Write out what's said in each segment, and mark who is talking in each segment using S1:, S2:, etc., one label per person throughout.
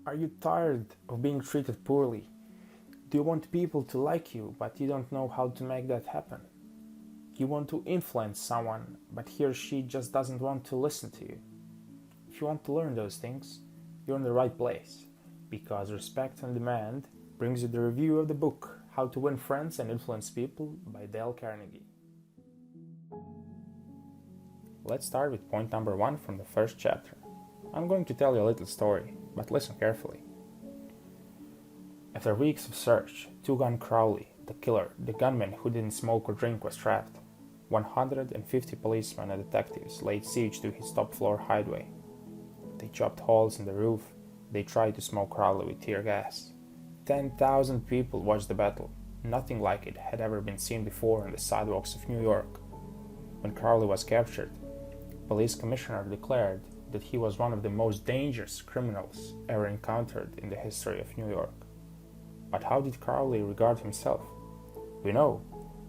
S1: Are you tired of being treated poorly? Do you want people to like you, but you don't know how to make that happen? You want to influence someone, but he or she just doesn't want to listen to you. If you want to learn those things, you're in the right place, because Respect on Demand brings you the review of the book How to Win Friends and Influence People by Dale Carnegie. Let's start with point number 1 from the first chapter. I'm going to tell you a little story, but listen carefully. After weeks of search, two-gun Crowley, the killer, the gunman who didn't smoke or drink, was trapped. 150 policemen and detectives laid siege to his top-floor hideaway. They chopped holes in the roof. They tried to smoke Crowley with tear gas. 10,000 people watched the battle. Nothing like it had ever been seen before on the sidewalks of New York. When Crowley was captured, police commissioner declared that he was one of the most dangerous criminals ever encountered in the history of New York. But how did Crowley regard himself? We know,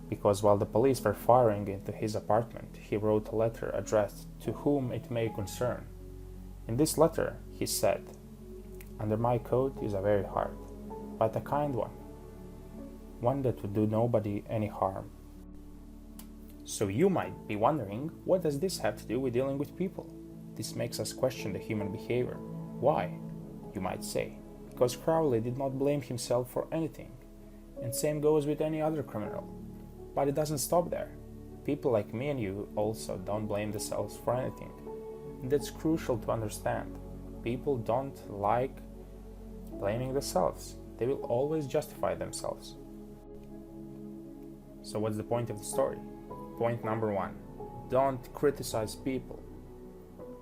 S1: because while the police were firing into his apartment, he wrote a letter addressed to whom it may concern. In this letter, he said, "Under my coat is a very heart, but a kind one that would do nobody any harm." So you might be wondering, what does this have to do with dealing with people? This makes us question the human behavior. Why? You might say, because Crowley did not blame himself for anything. And same goes with any other criminal. But it doesn't stop there. People like me and you also don't blame themselves for anything. And that's crucial to understand. People don't like blaming themselves. They will always justify themselves. So what's the point of the story? Point number 1. Don't criticize people.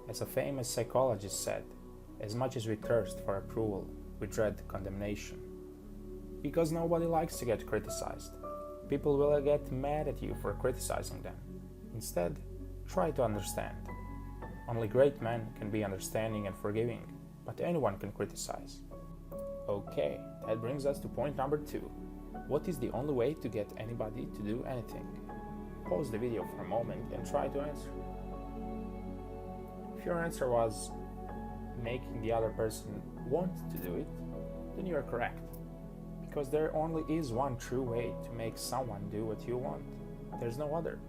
S1: As a famous psychologist said, as much as we thirst for approval, we dread condemnation. Because nobody likes to get criticized. People will get mad at you for criticizing them. Instead, try to understand. Only great men can be understanding and forgiving, but anyone can criticize. Okay, that brings us to point number 2. What is the only way to get anybody to do anything? Pause the video for a moment and try to answer. If your answer was making the other person want to do it, then you are correct. Because there only is one true way to make someone do what you want. There's no other.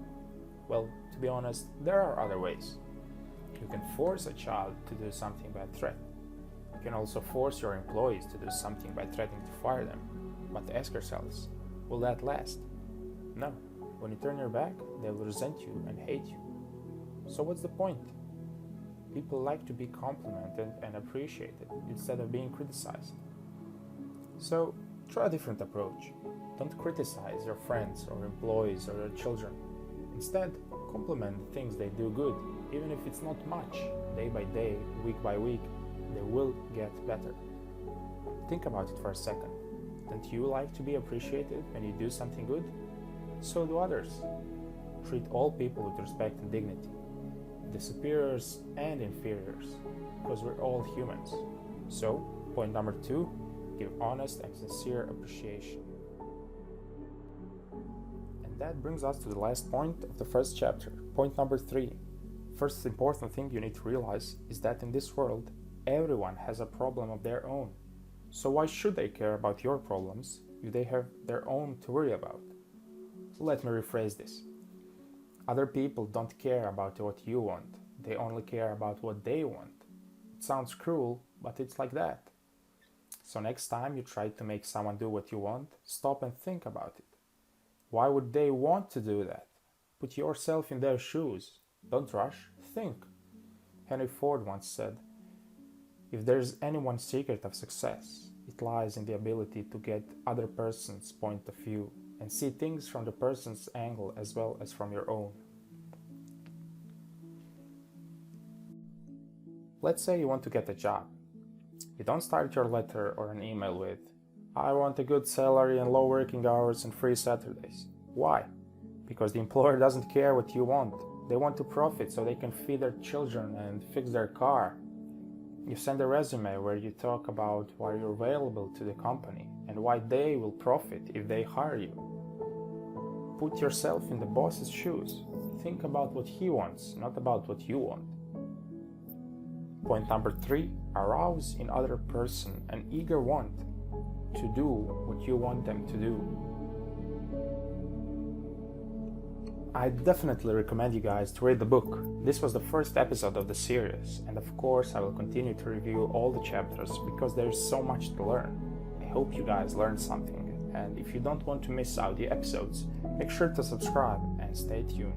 S1: Well, to be honest, there are other ways. You can force a child to do something by threat. You can also force your employees to do something by threatening to fire them. But ask yourselves, will that last? No. When you turn your back, they will resent you and hate you. So what's the point? People like to be complimented and appreciated instead of being criticized. So try a different approach. Don't criticize your friends or employees or your children. Instead, compliment the things they do good, even if it's not much. Day by day, week by week, they will get better. Think about it for a second. Don't you like to be appreciated when you do something good? So do others. Treat all people with respect and dignity, the superiors and inferiors, because we're all humans. So, point number 2, give honest and sincere appreciation. And that brings us to the last point of the first chapter, point number 3. First important thing you need to realize is that in this world, everyone has a problem of their own. So why should they care about your problems if they have their own to worry about? Let me rephrase this. Other people don't care about what you want. They only care about what they want. It sounds cruel, but it's like that. So next time you try to make someone do what you want, stop and think about it. Why would they want to do that? Put yourself in their shoes. Don't rush, think. Henry Ford once said, "If there's any one secret of success, it lies in the ability to get other person's point of view and see things from the person's angle as well as from your own." Let's say you want to get a job. You don't start your letter or an email with, "I want a good salary and low working hours and free Saturdays." Why? Because the employer doesn't care what you want. They want to profit so they can feed their children and fix their car. You send a resume where you talk about why you're valuable to the company and why they will profit if they hire you. Put yourself in the boss's shoes. Think about what he wants, not about what you want. Point number 3, arouse in other person an eager want to do what you want them to do. I definitely recommend you guys to read the book. This was the first episode of the series, and of course I will continue to review all the chapters because there's so much to learn. I hope you guys learned something, and if you don't want to miss out the episodes, make sure to subscribe and stay tuned.